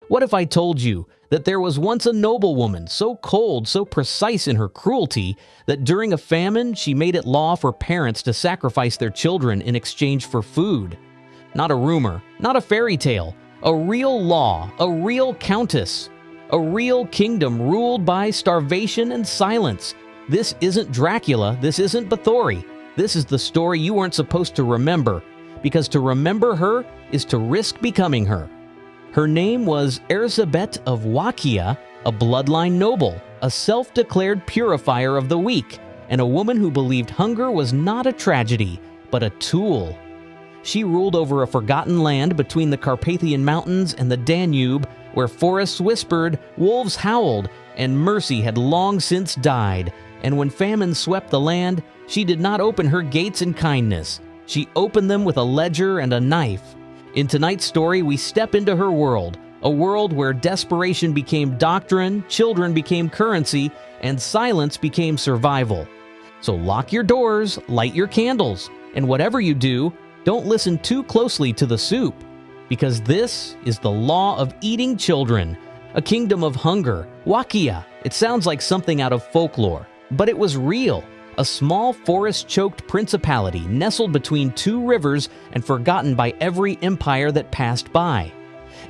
What if I told you that there was once a noblewoman so cold, so precise in her cruelty, that during a famine she made it law for parents to sacrifice their children in exchange for food? Not a rumor, not a fairy tale, a real law, a real countess, a real kingdom ruled by starvation and silence. This isn't Dracula, this isn't Báthory. This is the story you weren't supposed to remember, because to remember her is to risk becoming her. Her name was Erzsébet of Wałkia, a bloodline noble, a self-declared purifier of the weak, and a woman who believed hunger was not a tragedy, but a tool. She ruled over a forgotten land between the Carpathian Mountains and the Danube, where forests whispered, wolves howled, and mercy had long since died. And when famine swept the land, she did not open her gates in kindness. She opened them with a ledger and a knife. In tonight's story, we step into her world, a world where desperation became doctrine, children became currency, and silence became survival. So lock your doors, light your candles, and whatever you do, don't listen too closely to the soup, because this is the law of eating children, a kingdom of hunger. Wałkia. It sounds like something out of folklore, but it was real. A small forest-choked principality nestled between two rivers and forgotten by every empire that passed by.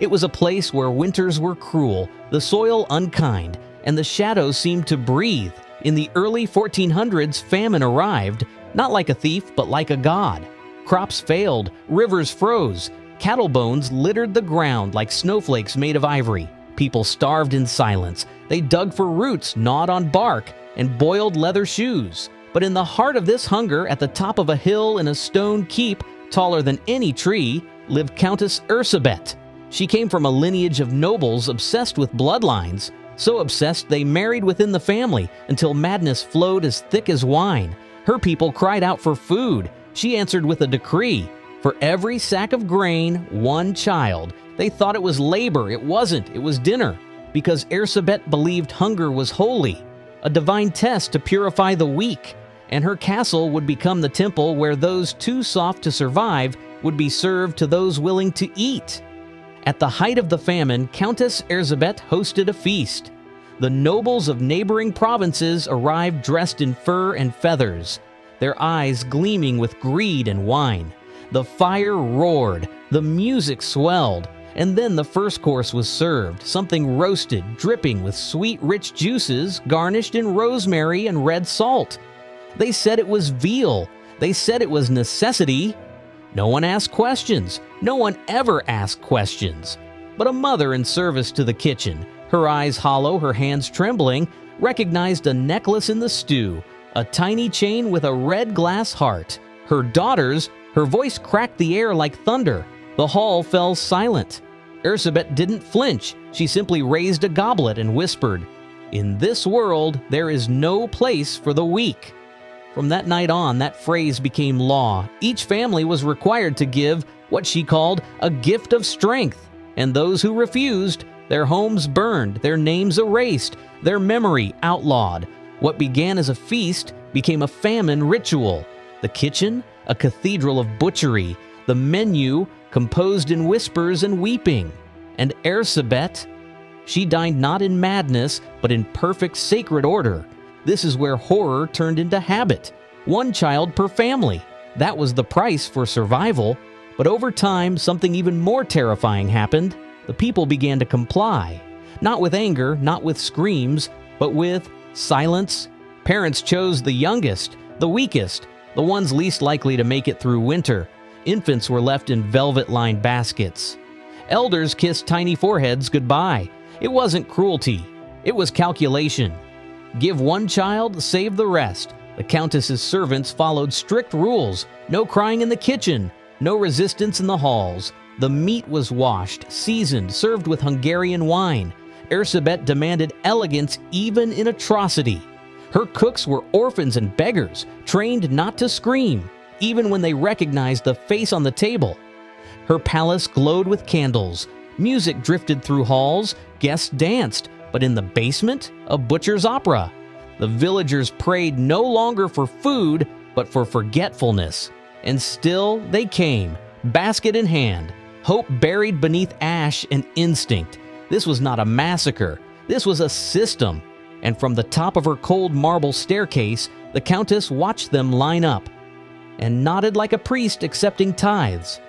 It was a place where winters were cruel, the soil unkind, and the shadows seemed to breathe. In the early 1400s, famine arrived, not like a thief, but like a god. Crops failed, rivers froze, cattle bones littered the ground like snowflakes made of ivory. People starved in silence. They dug for roots, gnawed on bark, and boiled leather shoes. But in the heart of this hunger, at the top of a hill in a stone keep, taller than any tree, lived Countess Erzsébet. She came from a lineage of nobles obsessed with bloodlines, so obsessed they married within the family until madness flowed as thick as wine. Her people cried out for food. She answered with a decree. For every sack of grain, one child. They thought it was labor. It wasn't. It was dinner. Because Erzsébet believed hunger was holy, a divine test to purify the weak, and her castle would become the temple where those too soft to survive would be served to those willing to eat. At the height of the famine, Countess Erzsébet hosted a feast. The nobles of neighboring provinces arrived dressed in fur and feathers, their eyes gleaming with greed and wine. The fire roared, the music swelled, and then the first course was served, something roasted, dripping with sweet, rich juices, garnished in rosemary and red salt. They said it was veal. They said it was necessity. No one asked questions. No one ever asked questions. But a mother in service to the kitchen, her eyes hollow, her hands trembling, recognized a necklace in the stew, a tiny chain with a red glass heart. Her daughters, her voice cracked the air like thunder. The hall fell silent. Erzsébet didn't flinch. She simply raised a goblet and whispered, "In this world, there is no place for the weak." From that night on, that phrase became law. Each family was required to give what she called a gift of strength, and those who refused, their homes burned, their names erased, their memory outlawed. What began as a feast became a famine ritual. The kitchen, a cathedral of butchery. The menu, composed in whispers and weeping. And Erzsébet, she dined not in madness, but in perfect sacred order. This is where horror turned into habit. One child per family. That was the price for survival. But over time, something even more terrifying happened. The people began to comply. Not with anger, not with screams, but with silence. Parents chose the youngest, the weakest, the ones least likely to make it through winter. Infants were left in velvet-lined baskets. Elders kissed tiny foreheads goodbye. It wasn't cruelty. It was calculation. Give one child, save the rest. The Countess's servants followed strict rules. No crying in the kitchen. No resistance in the halls. The meat was washed, seasoned, served with Hungarian wine. Erzsébet demanded elegance even in atrocity. Her cooks were orphans and beggars, trained not to scream, even when they recognized the face on the table. Her palace glowed with candles. Music drifted through halls. Guests danced. But in the basement, a butcher's opera. The villagers prayed no longer for food, but for forgetfulness. And still they came, basket in hand, hope buried beneath ash and instinct. This was not a massacre. This was a system. And from the top of her cold marble staircase, the Countess watched them line up and nodded like a priest accepting tithes.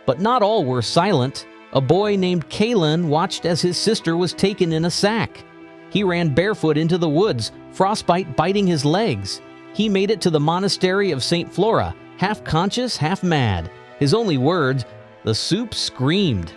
But not all were silent. A boy named Kalen watched as his sister was taken in a sack. He ran barefoot into the woods, frostbite biting his legs. He made it to the monastery of St. Flora, half conscious, half mad. His only words, "The soup screamed."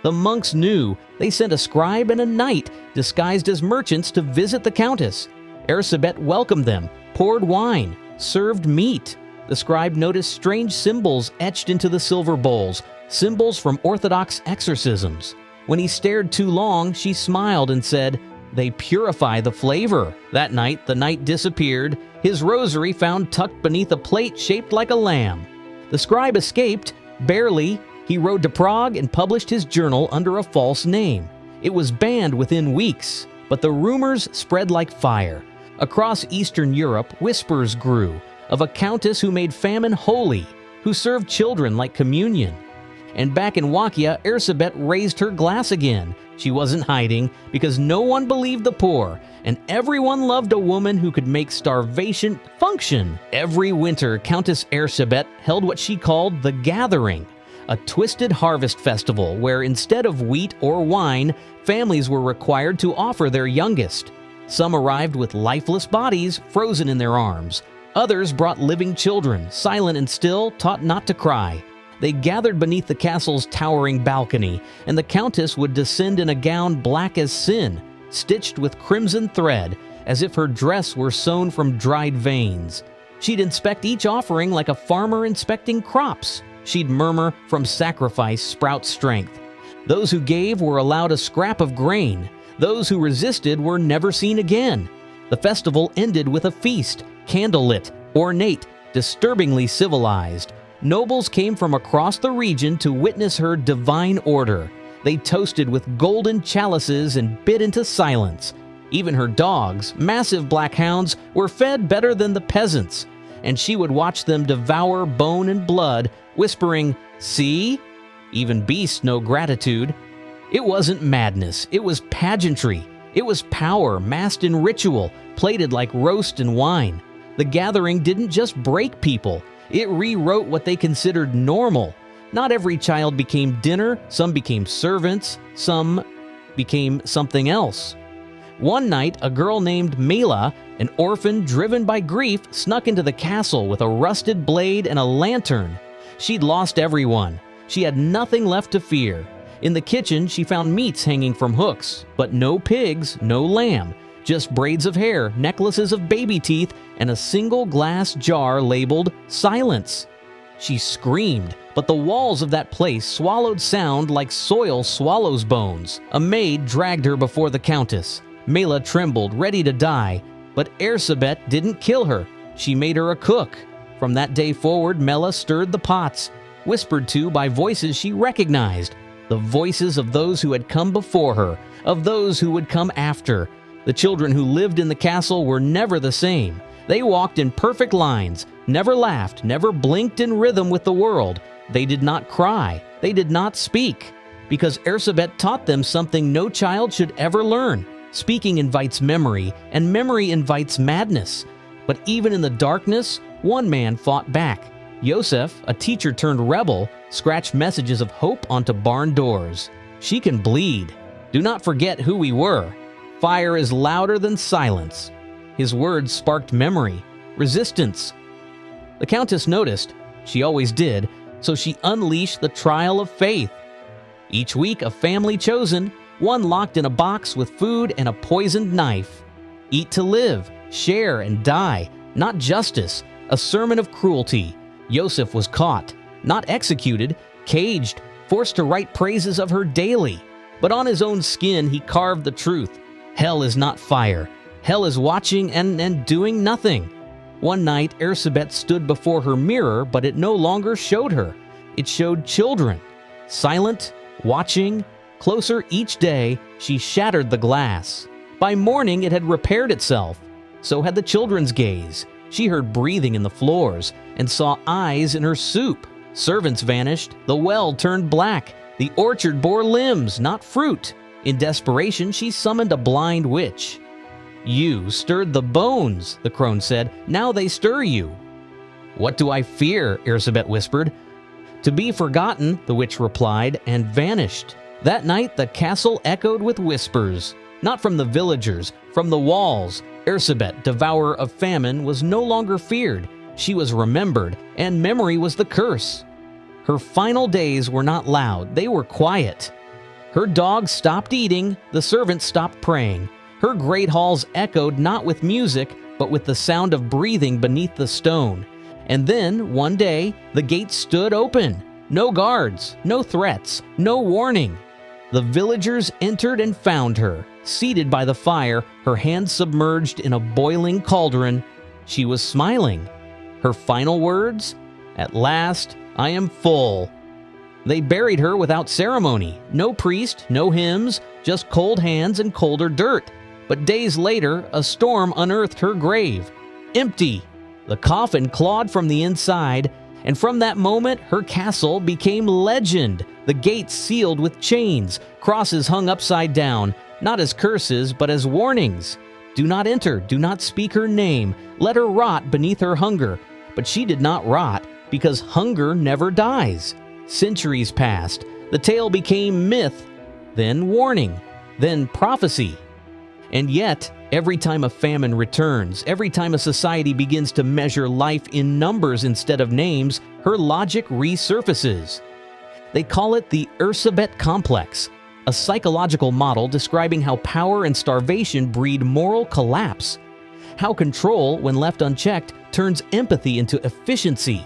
The monks knew. They sent a scribe and a knight disguised as merchants to visit the Countess. Erzsébet welcomed them, poured wine, served meat. The scribe noticed strange symbols etched into the silver bowls, symbols from Orthodox exorcisms. When he stared too long, she smiled and said, "They purify the flavor." That night, the knight disappeared, his rosary found tucked beneath a plate shaped like a lamb. The scribe escaped, barely. He rode to Prague and published his journal under a false name. It was banned within weeks, but the rumors spread like fire. Across Eastern Europe, whispers grew of a countess who made famine holy, who served children like communion. And back in Wallachia, Erzsébet raised her glass again. She wasn't hiding, because no one believed the poor, and everyone loved a woman who could make starvation function. Every winter, Countess Erzsébet held what she called the Gathering, a twisted harvest festival where instead of wheat or wine, families were required to offer their youngest. Some arrived with lifeless bodies frozen in their arms. Others brought living children, silent and still, taught not to cry. They gathered beneath the castle's towering balcony, and the Countess would descend in a gown black as sin, stitched with crimson thread, as if her dress were sewn from dried veins. She'd inspect each offering like a farmer inspecting crops. She'd murmur, "From sacrifice sprouts strength." Those who gave were allowed a scrap of grain. Those who resisted were never seen again. The festival ended with a feast, candlelit, ornate, disturbingly civilized. Nobles came from across the region to witness her divine order. They toasted with golden chalices and bit into silence. Even her dogs, massive black hounds, were fed better than the peasants, and she would watch them devour bone and blood, whispering, "See? Even beasts know gratitude." It wasn't madness, it was pageantry. It was power masked in ritual, plated like roast and wine. The Gathering didn't just break people, it rewrote what they considered normal. Not every child became dinner, some became servants, some became something else. One night, a girl named Mila, an orphan driven by grief, snuck into the castle with a rusted blade and a lantern. She'd lost everyone. She had nothing left to fear. In the kitchen, she found meats hanging from hooks, but no pigs, no lamb, just braids of hair, necklaces of baby teeth, and a single glass jar labeled "Silence." She screamed, but the walls of that place swallowed sound like soil swallows bones. A maid dragged her before the Countess. Mela trembled, ready to die, but Erzsébet didn't kill her. She made her a cook. From that day forward, Mela stirred the pots, whispered to by voices she recognized, the voices of those who had come before her, of those who would come after. The children who lived in the castle were never the same. They walked in perfect lines, never laughed, never blinked in rhythm with the world. They did not cry. They did not speak. Because Erzsébet taught them something no child should ever learn. Speaking invites memory, and memory invites madness. But even in the darkness, one man fought back. Yosef, a teacher turned rebel, scratched messages of hope onto barn doors. She can bleed. Do not forget who we were. Fire is louder than silence. His words sparked memory, resistance. The Countess noticed. She always did, so she unleashed the trial of faith. Each week, a family chosen, one locked in a box with food and a poisoned knife. Eat to live, share and die, not justice, a sermon of cruelty. Yosef was caught, not executed, caged, forced to write praises of her daily. But on his own skin, he carved the truth. Hell is not fire. Hell is watching and doing nothing. One night, Erzsébet stood before her mirror, but it no longer showed her. It showed children. Silent, watching, closer each day, she shattered the glass. By morning, it had repaired itself. So had the children's gaze. She heard breathing in the floors and saw eyes in her soup. Servants vanished. The well turned black. The orchard bore limbs, not fruit. In desperation, she summoned a blind witch. "You stirred the bones," the crone said. "Now they stir you." "What do I fear?" Erzsébet whispered. "To be forgotten," the witch replied, and vanished. That night, the castle echoed with whispers. Not from the villagers, from the walls. Erzsébet, devourer of famine, was no longer feared. She was remembered, and memory was the curse. Her final days were not loud, they were quiet. Her dogs stopped eating, the servants stopped praying. Her great halls echoed not with music, but with the sound of breathing beneath the stone. And then, one day, the gates stood open. No guards, no threats, no warning. The villagers entered and found her, seated by the fire, her hands submerged in a boiling cauldron. She was smiling. Her final words? "At last, I am full." They buried her without ceremony. No priest, no hymns, just cold hands and colder dirt. But days later, a storm unearthed her grave. Empty. The coffin clawed from the inside, and from that moment, her castle became legend. The gates sealed with chains, crosses hung upside down, not as curses, but as warnings. Do not enter, do not speak her name, let her rot beneath her hunger. But she did not rot, because hunger never dies. Centuries passed, the tale became myth, then warning, then prophecy. And yet, every time a famine returns, every time a society begins to measure life in numbers instead of names, her logic resurfaces. They call it the Erzsébet complex, a psychological model describing how power and starvation breed moral collapse, how control, when left unchecked, turns empathy into efficiency,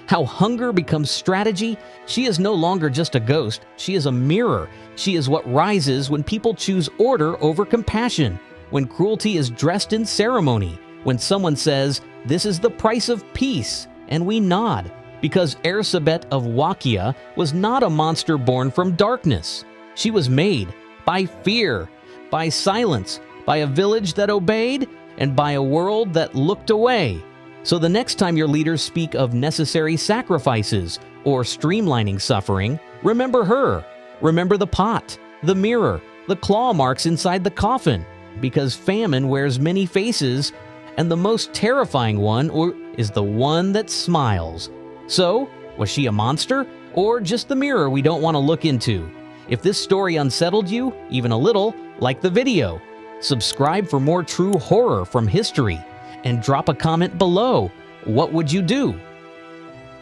how hunger becomes strategy. She is no longer just a ghost, she is a mirror. She is what rises when people choose order over compassion, when cruelty is dressed in ceremony, when someone says, "This is the price of peace," and we nod, because Erzsébet of Wakia was not a monster born from darkness. She was made by fear, by silence, by a village that obeyed, and by a world that looked away. So the next time your leaders speak of necessary sacrifices or streamlining suffering, remember her. Remember the pot, the mirror, the claw marks inside the coffin, because famine wears many faces, and the most terrifying one is the one that smiles. So, was she a monster, or just the mirror we don't want to look into? If this story unsettled you, even a little, like the video. Subscribe for more true horror from history, and drop a comment below. What would you do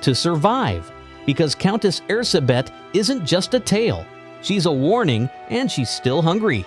to survive? Because Countess Erzsébet isn't just a tale. She's a warning, and she's still hungry.